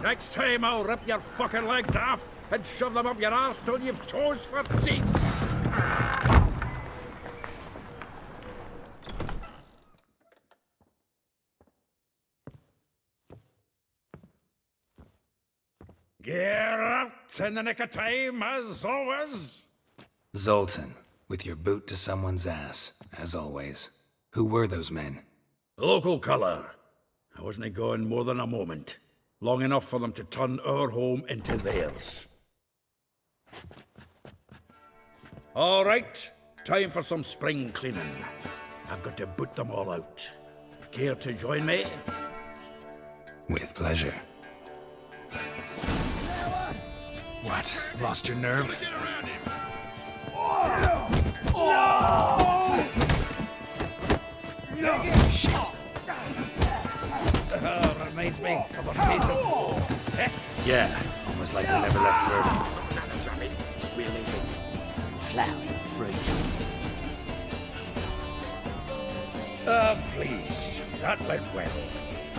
Next time I'll rip your fucking legs off and shove them up your arse till you've toes for teeth. Get out in the nick of time, as always. Zoltan, with your boot to someone's ass, as always. Who were those men? Local colour. I wasn't gone more than a moment. Long enough for them to turn our home into theirs. All right, time for some spring cleaning. I've got to boot them all out. Care to join me? With pleasure. What? Lost your nerve? Reminds me of a piece of... Yeah, almost like they never left Verdun. Nothing's on me. We're leaving. Plowing fruit. Please. That went well.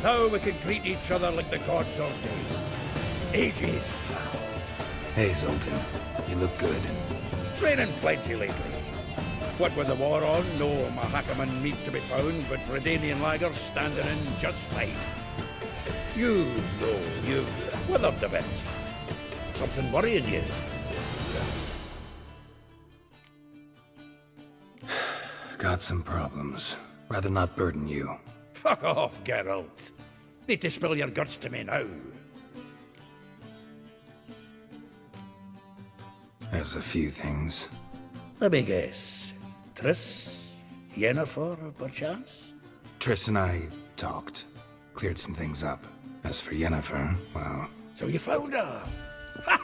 Now we can greet each other like the gods ordained. Ages, pal. Hey, Zoltan. You look good. Training plenty lately. What with the war on, no Mahakaman meat to be found, but Redanian lagers standing in just fine. You know you've withered a bit. Something worrying you? Got some problems. Rather not burden you. Fuck off, Geralt. Need to spill your guts to me now. There's a few things. Let me guess. Triss? Yennefer, perchance? Triss and I talked. Cleared some things up. As for Yennefer, well... So you found her? Ha!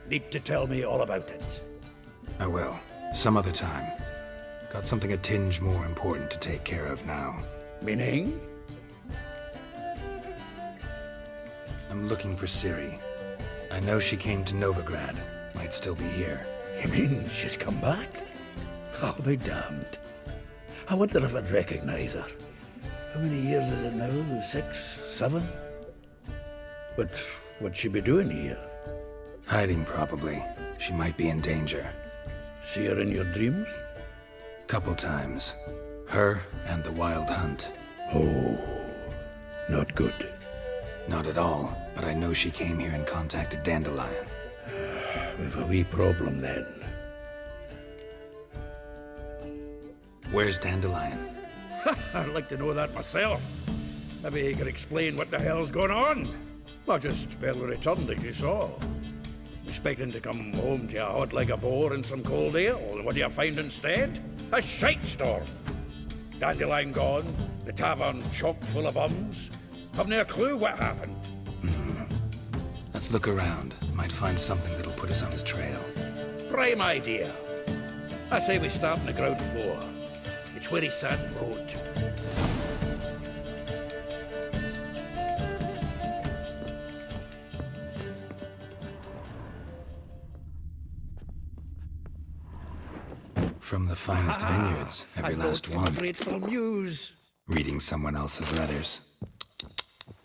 Need to tell me all about it. I will. Some other time. Got something a tinge more important to take care of now. Meaning? I'm looking for Ciri. I know she came to Novigrad. Might still be here. You mean she's come back? I'll be damned. I wonder if I'd recognize her. How many years is it now? 6, 7? But what'd she be doing here? Hiding, probably. She might be in danger. See her in your dreams? Couple times. Her and the Wild Hunt. Oh, not good. Not at all, but I know she came here and contacted Dandelion. We've a wee problem then. Where's Dandelion? I'd like to know that myself. Maybe you could explain what the hell's going on. I just barely returned, as you saw. Expecting to come home to a hot like a boar and some cold ale, and what do you find instead? A shite storm. Dandelion gone, the tavern chock full of bums. Have no clue what happened. Let's look around. Might find something that'll put us on his trail. Prime idea. I say we start on the ground floor. It's where he sat and wrote. From the finest vineyards, every last one. Grateful muse. Reading someone else's letters.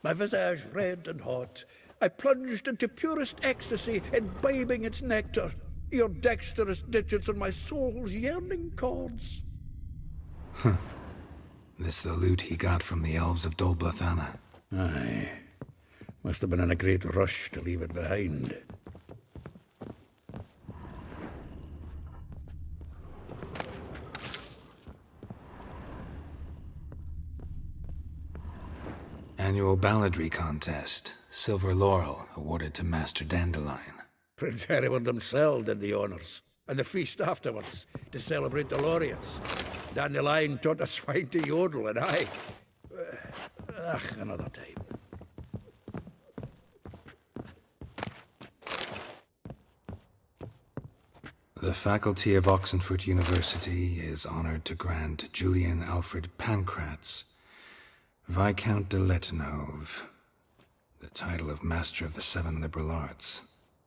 My visage red and hot, I plunged into purest ecstasy, imbibing its nectar. Your dexterous digits on my soul's yearning chords. This the loot he got from the elves of Dol Blathanna. Aye. Must have been in a great rush to leave it behind. Annual balladry contest. Silver laurel awarded to Master Dandelion. Prince Hereward himself did the honours, and the feast afterwards, to celebrate the laureates. Dandelion taught a swine to yodel, and I... another time. The faculty of Oxenfurt University is honored to grant Julian Alfred Pancratz, Viscount de Letonov, the title of Master of the Seven Liberal Arts.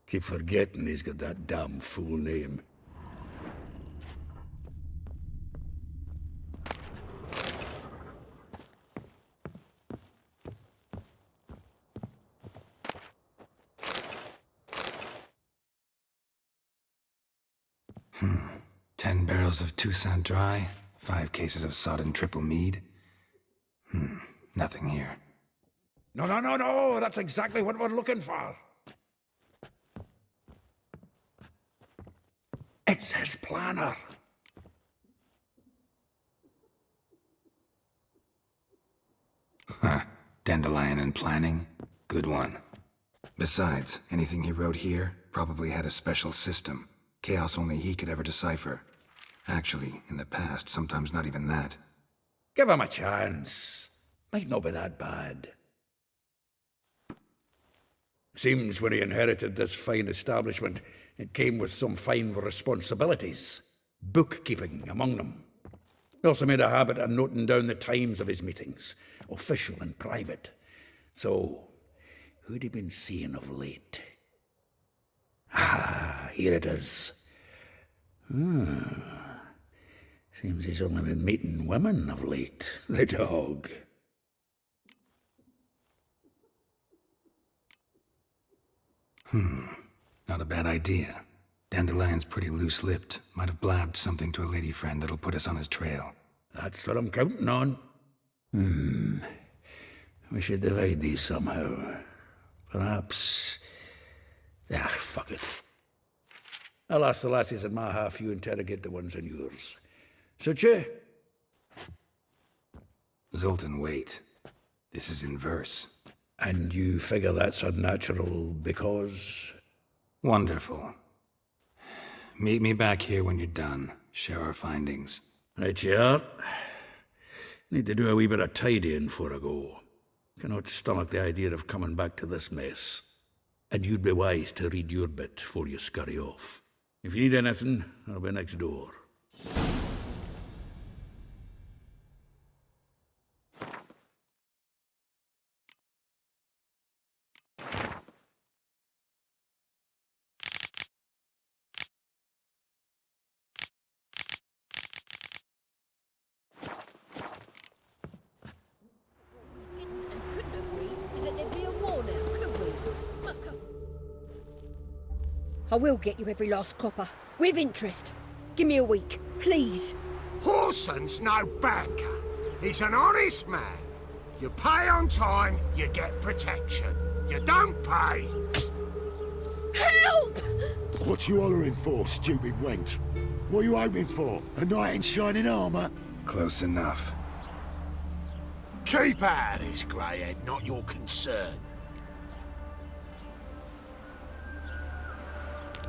Keep forgetting he's got that damn fool name. 10 barrels of Toussaint Dry, 5 cases of sodden triple mead. Nothing here. No, that's exactly what we're looking for. It's his planner. Dandelion and planning? Good one. Besides, anything he wrote here probably had a special system. Chaos only he could ever decipher. Actually, in the past, sometimes not even that. Give him a chance. Might not be that bad. Seems when he inherited this fine establishment, it came with some fine responsibilities. Bookkeeping among them. He also made a habit of noting down the times of his meetings, official and private. So, who'd he been seeing of late? Here it is. Seems he's only been meeting women of late, the dog. Not a bad idea. Dandelion's pretty loose-lipped. Might have blabbed something to a lady friend that'll put us on his trail. That's what I'm counting on. We should divide these somehow. Perhaps... fuck it. I'll ask the lassies in my half, you interrogate the ones in yours. Suit you? Zoltan, wait. This is in verse. And you figure that's unnatural because... Wonderful. Meet me back here when you're done. Share our findings. Right you are. Need to do a wee bit of tidying before I go. Cannot stomach the idea of coming back to this mess. And you'd be wise to read your bit before you scurry off. If you need anything, I'll be next door. I will get you every last copper, with interest. Give me a week, please. Horson's no banker. He's an honest man. You pay on time, you get protection. You don't pay... Help! What you hollering for, stupid wench? What are you hoping for? A knight in shining armor? Close enough. Keep out of this, Greyhead, not your concern.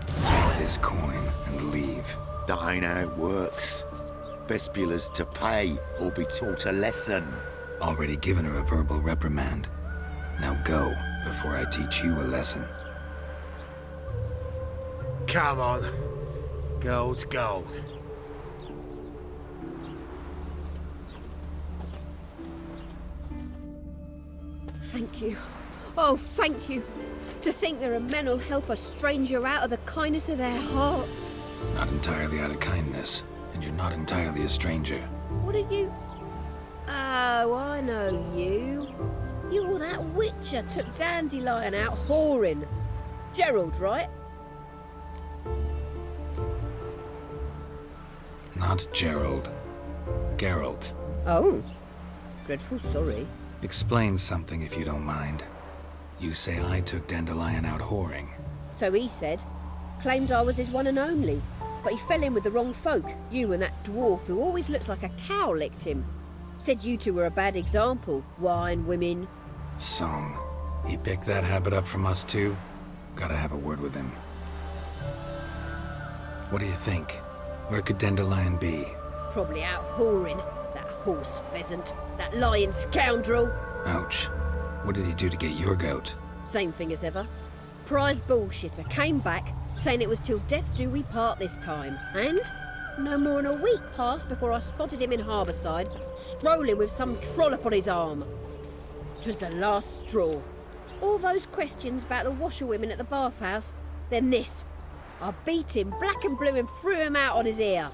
Take this coin and leave. That ain't how it works. Vespula's to pay or be taught a lesson. Already given her a verbal reprimand. Now go, before I teach you a lesson. Come on. Gold's gold. Thank you. Oh, thank you. To think there are men who'll help a stranger out of the kindness of their hearts. Not entirely out of kindness, and you're not entirely a stranger. What are you? Oh, I know you. You're that witcher took Dandelion out whoring. Gerald, right? Not Gerald. Geralt. Oh. Dreadful sorry. Explain something if you don't mind. You say I took Dandelion out whoring. So he said. Claimed I was his one and only. But he fell in with the wrong folk. You and that dwarf who always looks like a cow licked him. Said you two were a bad example. Wine, women. Song. He picked that habit up from us too? Gotta have a word with him. What do you think? Where could Dandelion be? Probably out whoring. That horse pheasant. That lying scoundrel. Ouch. What did he do to get your goat? Same thing as ever. Prize bullshitter came back, saying it was till death do we part this time. And no more than a week passed before I spotted him in Harbourside, strolling with some trollop on his arm. 'Twas the last straw. All those questions about the washerwomen at the bathhouse, then this. I beat him black and blue and threw him out on his ear.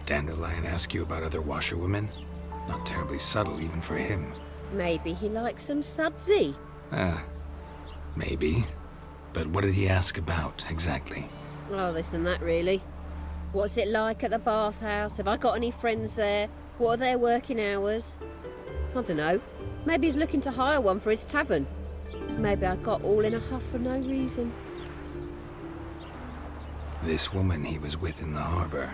Dandelion ask you about other washerwomen? Not terribly subtle even for him. Maybe he likes some sudsy. Maybe. But what did he ask about, exactly? Oh, this and that, really. What's it like at the bathhouse? Have I got any friends there? What are their working hours? I don't know. Maybe he's looking to hire one for his tavern. Maybe I got all in a huff for no reason. This woman he was with in the harbor.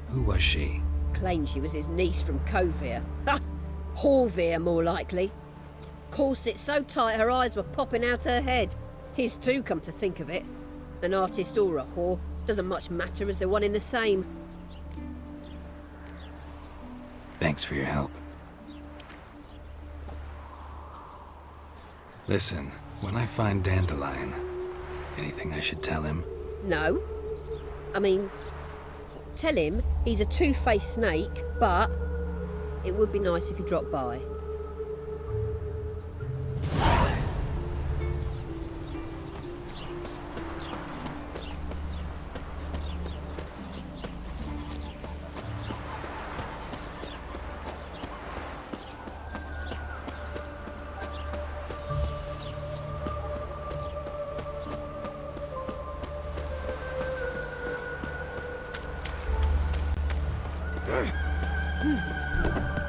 Who was she? Claimed she was his niece from Kovir. Ha! Horvir, more likely. Corset so tight her eyes were popping out her head. His too, come to think of it. An artist or a whore. Doesn't much matter as they're one in the same. Thanks for your help. Listen, when I find Dandelion, anything I should tell him? No. I mean, tell him he's a two-faced snake, but it would be nice if you dropped by.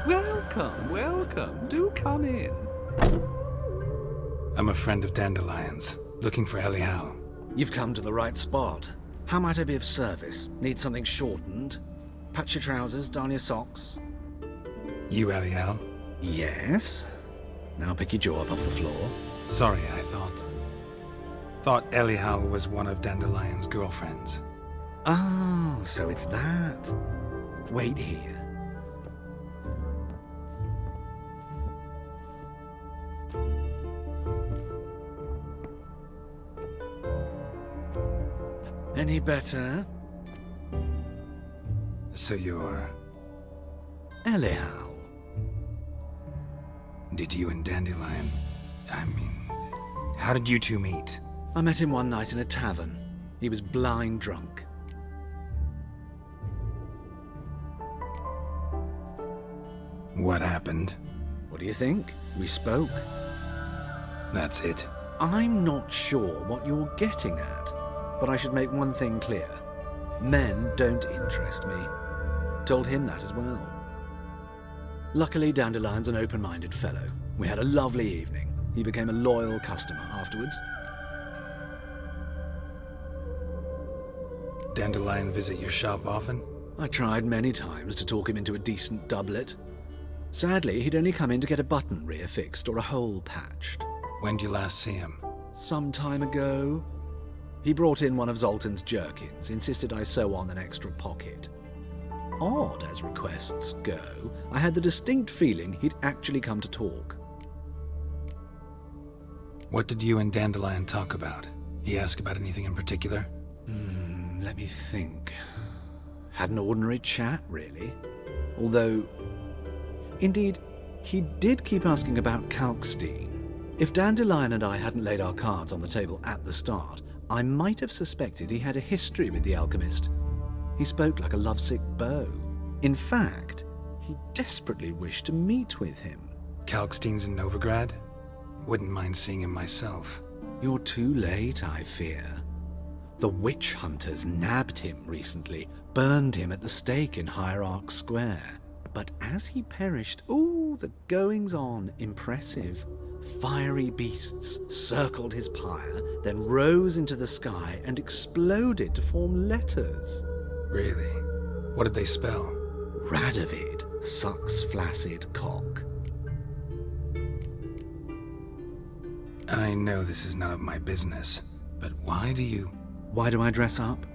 Welcome, welcome. Do come in. I'm a friend of Dandelion's, looking for Elial. You've come to the right spot. How might I be of service? Need something shortened? Patch your trousers, darn your socks. You Elial? Yes. Now pick your jaw up off the floor. Sorry, I thought Elial was one of Dandelion's girlfriends. Oh, so it's that. Wait here. Any better? So you're... Elial. Did you and Dandelion... how did you two meet? I met him one night in a tavern. He was blind drunk. What happened? What do you think? We spoke. That's it. I'm not sure what you're getting at, but I should make one thing clear. Men don't interest me. Told him that as well. Luckily, Dandelion's an open-minded fellow. We had a lovely evening. He became a loyal customer afterwards. Dandelion visit your shop often? I tried many times to talk him into a decent doublet. Sadly, he'd only come in to get a button reaffixed or a hole patched. When'd you last see him? Some time ago. He brought in one of Zoltan's jerkins, insisted I sew on an extra pocket. Odd as requests go, I had the distinct feeling he'd actually come to talk. What did you and Dandelion talk about? He asked about anything in particular? Let me think. Had an ordinary chat, really. Although, indeed, he did keep asking about Kalkstein. If Dandelion and I hadn't laid our cards on the table at the start, I might have suspected he had a history with the alchemist. He spoke like a lovesick beau. In fact, he desperately wished to meet with him. Kalkstein's in Novigrad? Wouldn't mind seeing him myself. You're too late, I fear. The witch hunters nabbed him recently, burned him at the stake in Hierarch Square. But as he perished, the goings-on impressive. Fiery beasts circled his pyre, then rose into the sky and exploded to form letters. Really? What did they spell? Radovid sucks flaccid cock. I know this is none of my business, but why do I dress up?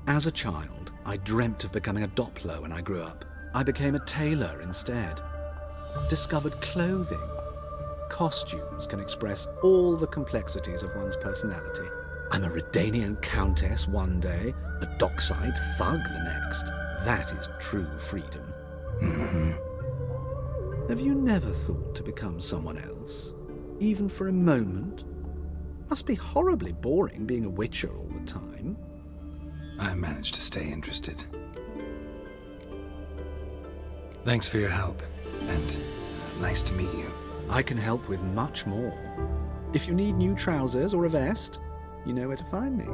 As a child, I dreamt of becoming a Doppler when I grew up. I became a tailor instead. Discovered clothing. Costumes can express all the complexities of one's personality. I'm a Redanian countess one day, a dockside thug the next. That is true freedom. Have you never thought to become someone else? Even for a moment? Must be horribly boring being a witcher all the time. I managed to stay interested. Thanks for your help, and nice to meet you. I can help with much more. If you need new trousers or a vest, You know where to find me.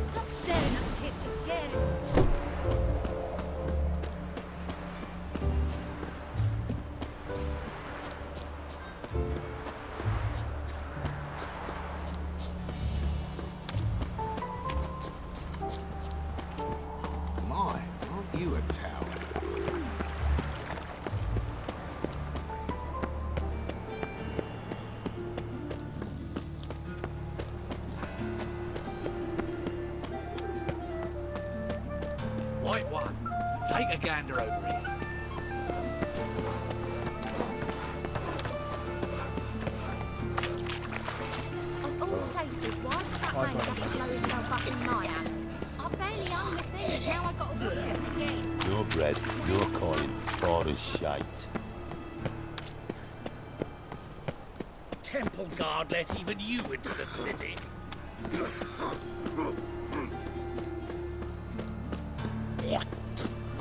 Stop staring at the kids, you're scaring them. My, aren't you a tower? White one, take a gander over here. Of all places, why did that man have to blow himself up in my alley? I barely own the thing, now I got to wash it again. Your bread, your coin, or a shite. Temple guard let even you into the city.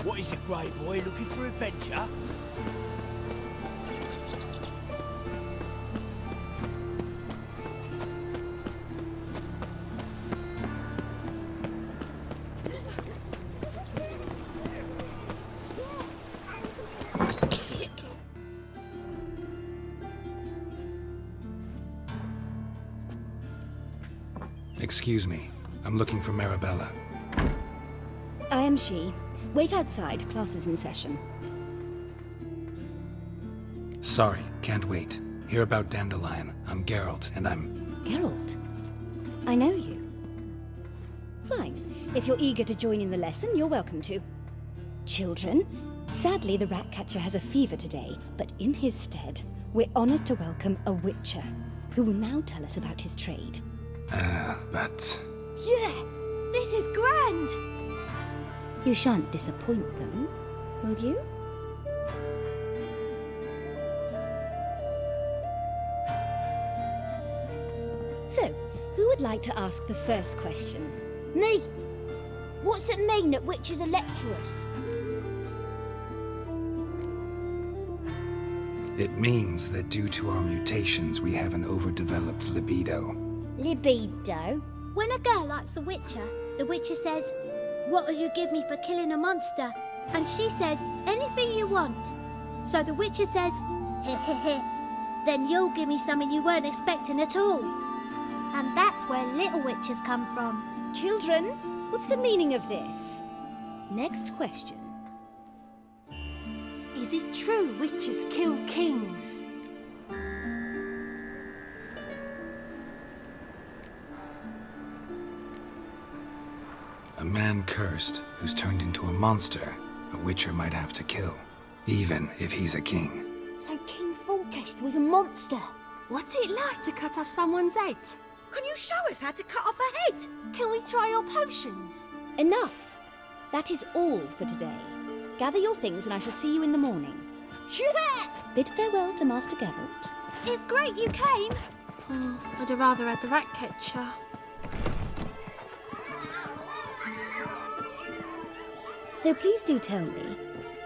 What is it, grey boy? Looking for adventure? Excuse me. I'm looking for Marabella. I am she. Wait outside. Class is in session. Sorry, can't wait. Hear about Dandelion. I'm Geralt, and I'm... Geralt? I know you. Fine. If you're eager to join in the lesson, you're welcome to. Children, sadly the Ratcatcher has a fever today, but in his stead, we're honored to welcome a Witcher, who will now tell us about his trade. But... Yeah, this is grand. You shan't disappoint them, will you? So, who would like to ask the first question? Me. What's it mean that witches are lecturers? It means that due to our mutations, we have an overdeveloped libido. Libido? When a girl likes a witcher, the witcher says, "What will you give me for killing a monster?" And she says, "Anything you want." So the witcher says, "Heh heh heh. Then you'll give me something you weren't expecting at all." And that's where little witches come from. Children, what's the meaning of this? Next question. Is it true witches kill kings? A man cursed who's turned into a monster, a witcher might have to kill, even if he's a king. So King Foltest was a monster. What's it like to cut off someone's head? Can you show us how to cut off a head? Can we try your potions? Enough. That is all for today. Gather your things and I shall see you in the morning. Yeah! Bid farewell to Master Geralt. It's great you came. I'd have rather had the Ratcatcher. So please do tell me,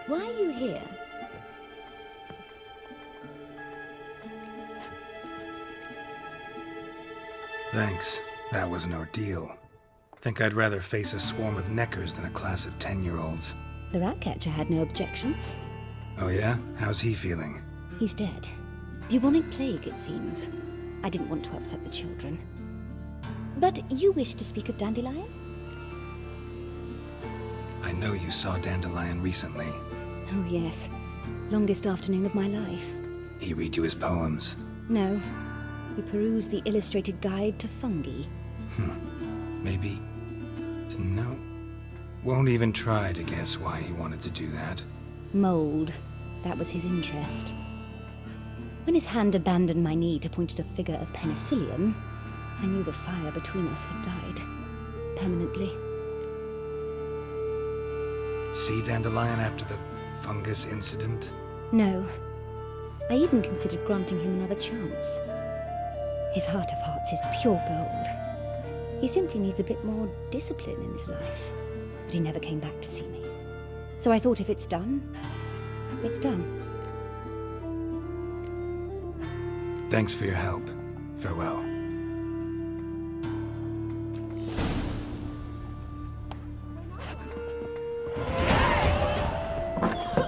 why are you here? Thanks. That was an ordeal. Think I'd rather face a swarm of neckers than a class of 10-year-olds. The Ratcatcher had no objections. Oh yeah? How's he feeling? He's dead. Bubonic plague, it seems. I didn't want to upset the children. But you wish to speak of Dandelion? I know you saw Dandelion recently. Oh yes. Longest afternoon of my life. He read you his poems. No. We perused the illustrated guide to fungi. Maybe... No. Won't even try to guess why he wanted to do that. Mold. That was his interest. When his hand abandoned my knee to point at a figure of penicillium, I knew the fire between us had died. Permanently. See Dandelion after the fungus incident? No. I even considered granting him another chance. His heart of hearts is pure gold. He simply needs a bit more discipline in his life. But he never came back to see me. So I thought if it's done, it's done. Thanks for your help. Farewell.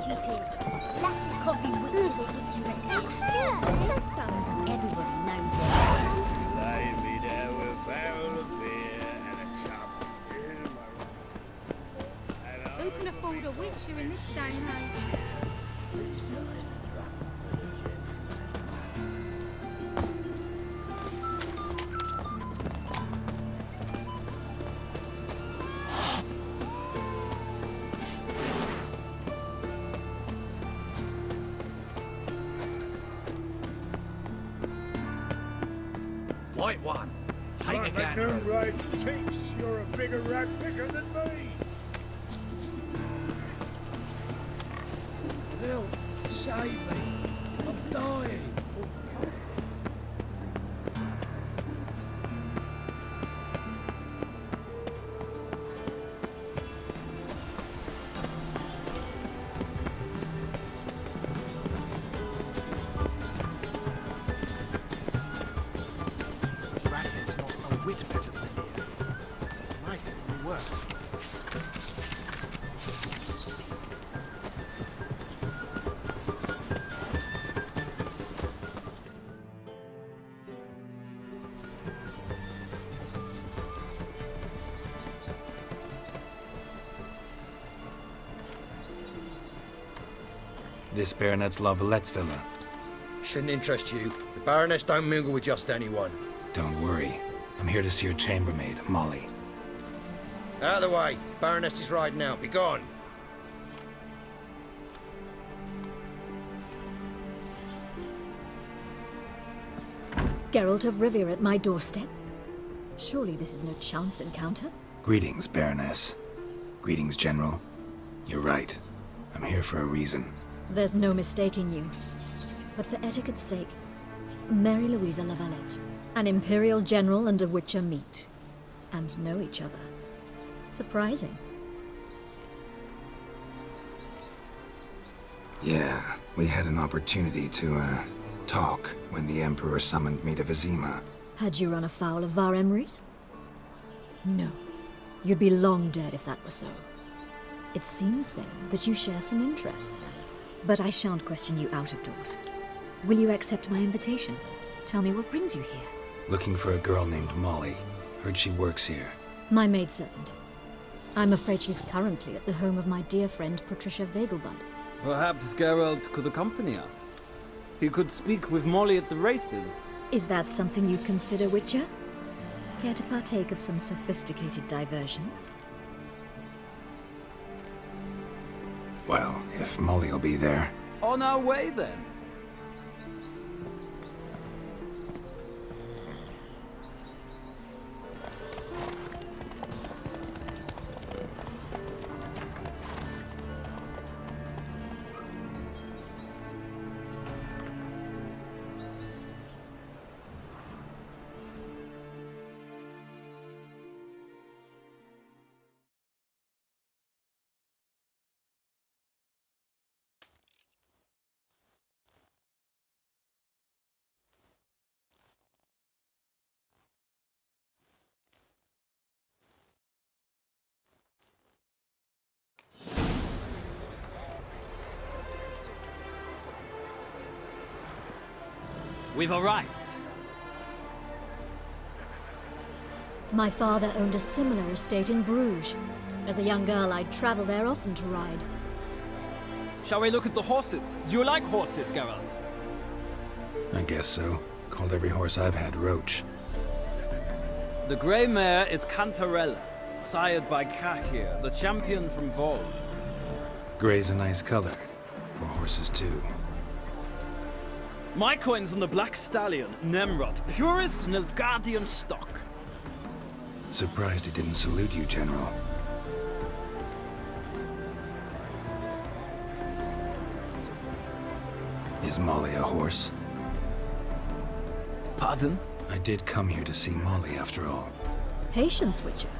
Stupid. Lasses can't be witches or witcheresses. Everybody knows it. Lay me there with a barrel of beer and a cup of ale. Who can afford a witcher in this day and age? White one. Take a Like gander. the new race thinks you're a bigger rat picker than me. Help, save me. I'm dying. Radlin's not a whit better than here. Might even be worse. This Baronet's La Vallette's villa. Shouldn't interest you. The Baroness don't mingle with just anyone. Don't worry. I'm here to see your chambermaid, Molly. Out of the way. Baroness is riding out. Be gone. Geralt of Rivia at my doorstep? Surely this is no chance encounter? Greetings, Baroness. Greetings, General. You're right. I'm here for a reason. There's no mistaking you. But for etiquette's sake, Mary Louisa La Valette, an Imperial General and a Witcher meet, and know each other. Surprising. Yeah, we had an opportunity to, talk when the Emperor summoned me to Vizima. Had you run afoul of Var Emrys? No. You'd be long dead if that were so. It seems, then, that you share some interests. But I shan't question you out of doors. Will you accept my invitation? Tell me what brings you here. Looking for a girl named Molly. Heard she works here. My maidservant. I'm afraid she's currently at the home of my dear friend Patricia Vegelbud. Perhaps Geralt could accompany us. He could speak with Molly at the races. Is that something you'd consider, Witcher? Care to partake of some sophisticated diversion? Well, if Molly'll be there. On our way, then. We've arrived. My father owned a similar estate in Bruges. As a young girl, I'd travel there often to ride. Shall we look at the horses? Do you like horses, Geralt? I guess so. Called every horse I've had Roach. The grey mare is Cantarella, sired by Cahir, the champion from Vol. Grey's a nice color. For horses, too. My coin's on the Black Stallion, Nemrod, purest Nilfgaardian stock. Surprised he didn't salute you, General. Is Molly a horse? Pardon? I did come here to see Molly, after all. Patience, Witcher.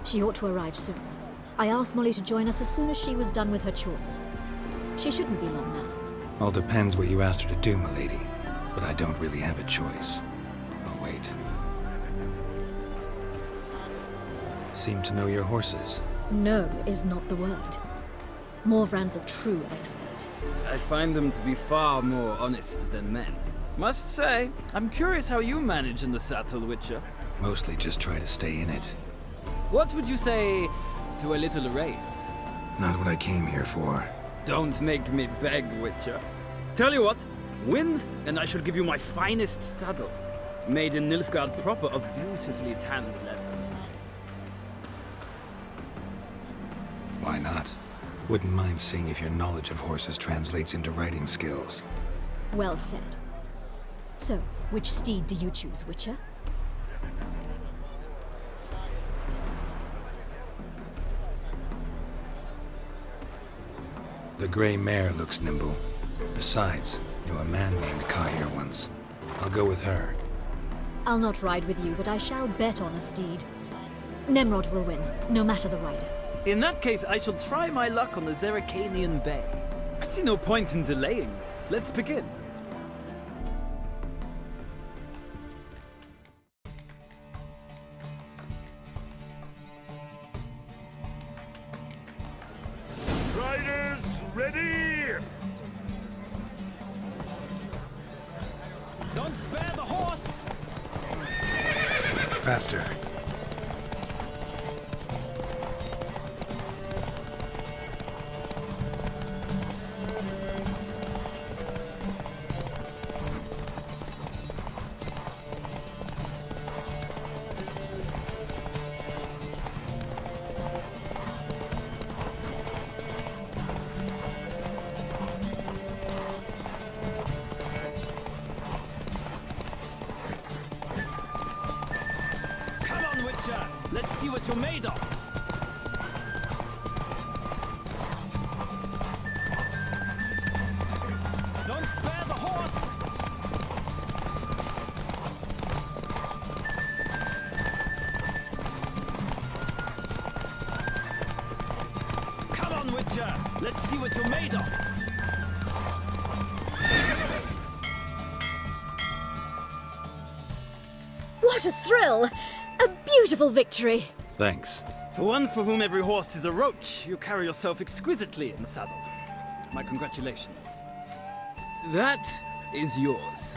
She ought to arrive soon. I asked Molly to join us as soon as she was done with her chores. She shouldn't be long now. All depends what you asked her to do, milady. But I don't really have a choice. I'll wait. Seem to know your horses. No is not the word. Morvran's a true expert. I find them to be far more honest than men. Must say, I'm curious how you manage in the saddle, Witcher. Mostly just try to stay in it. What would you say to a little race? Not what I came here for. Don't make me beg, Witcher. Tell you what, win, and I shall give you my finest saddle. Made in Nilfgaard proper of beautifully tanned leather. Why not? Wouldn't mind seeing if your knowledge of horses translates into riding skills. Well said. So, which steed do you choose, Witcher? The gray mare looks nimble. Besides, knew a man named Kahir once. I'll go with her. I'll not ride with you, but I shall bet on a steed. Nemrod will win, no matter the rider. In that case, I shall try my luck on the Zerrikanian Bay. I see no point in delaying this. Let's begin. Riders, ready! Don't spare the horse! Faster. Let's see what you're made of. Don't spare the horse. Come on, Witcher. Let's see what you're made of. What a thrill! A beautiful victory! Thanks. For one for whom every horse is a roach, you carry yourself exquisitely in the saddle. My congratulations. That is yours.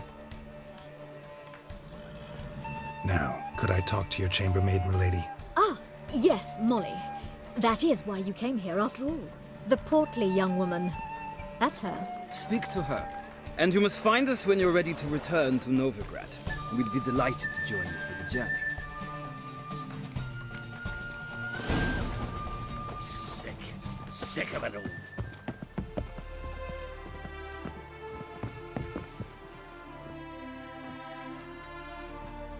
Now, could I talk to your chambermaid, milady? Ah, yes, Molly. That is why you came here after all. The portly young woman. That's her. Speak to her. And you must find us when you're ready to return to Novigrad. We'd be delighted to join you for the journey. Sick of it all.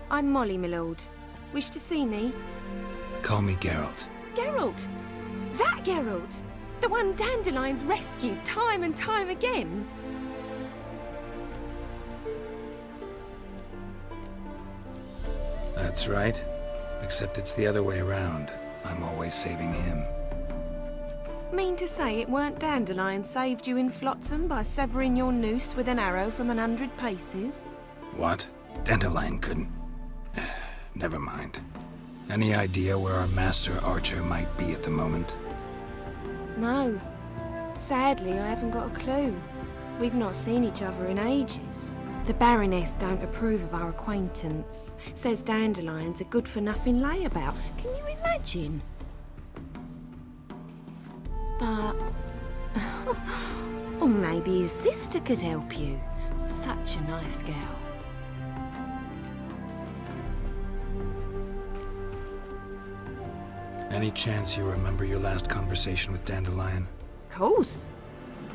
I'm Molly, my lord. Wish to see me? Call me Geralt. Geralt! That Geralt! The one Dandelion's rescued time and time again! That's right. Except it's the other way around. I'm always saving him. Mean to say it weren't Dandelion saved you in Flotsam by severing your noose with an arrow from 100 paces? What? Dandelion couldn't. Never mind. Any idea where our master archer might be at the moment? No. Sadly, I haven't got a clue. We've not seen each other in ages. The Baroness don't approve of our acquaintance. Says Dandelion's a good-for-nothing layabout. Can you imagine? But... or maybe his sister could help you. Such a nice girl. Any chance you remember your last conversation with Dandelion? Course.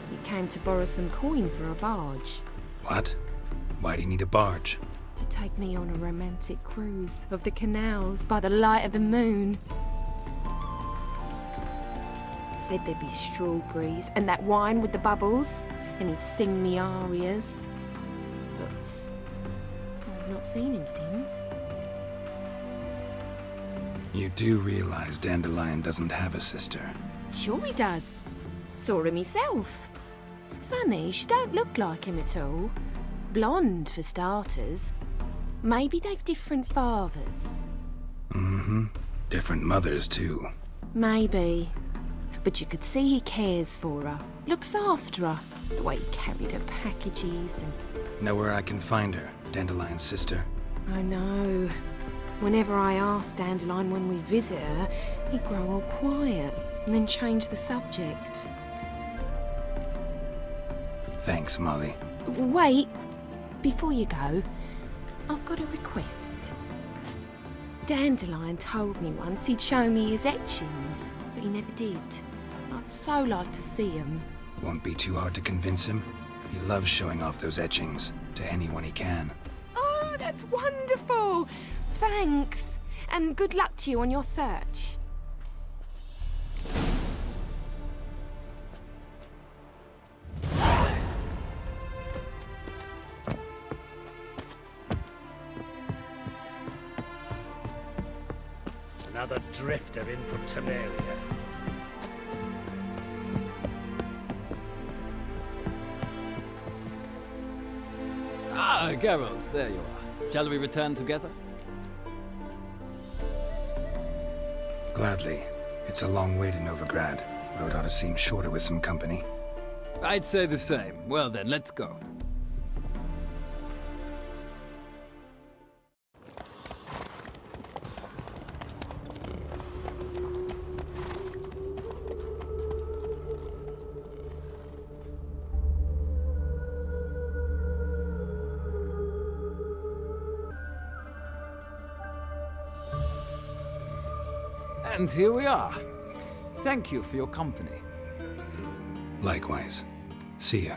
He came to borrow some coin for a barge. What? Why do you need a barge? To take me on a romantic cruise of the canals by the light of the moon. Said there'd be strawberries and that wine with the bubbles, and he'd sing me arias. But I've not seen him since. You do realize Dandelion doesn't have a sister. Sure he does. Saw him myself. Funny, she don't look like him at all. Blonde, for starters. Maybe they've different fathers. Mm-hmm. Different mothers, too. Maybe. But you could see he cares for her. Looks after her. The way he carried her packages and... Know where I can find her, Dandelion's sister? I know. Whenever I ask Dandelion when we visit her, he'd grow all quiet and then change the subject. Thanks, Molly. Wait. Before you go, I've got a request. Dandelion told me once he'd show me his etchings, but he never did. And I'd so like to see them. Won't be too hard to convince him. He loves showing off those etchings to anyone he can. Oh, that's wonderful! Thanks. And good luck to you on your search. Another drifter in from Temeria. Ah, Geralt, there you are. Shall we return together? Gladly. It's a long way to Novigrad. Road ought to seem shorter with some company. I'd say the same. Well then, let's go. And here we are. Thank you for your company. Likewise. See ya.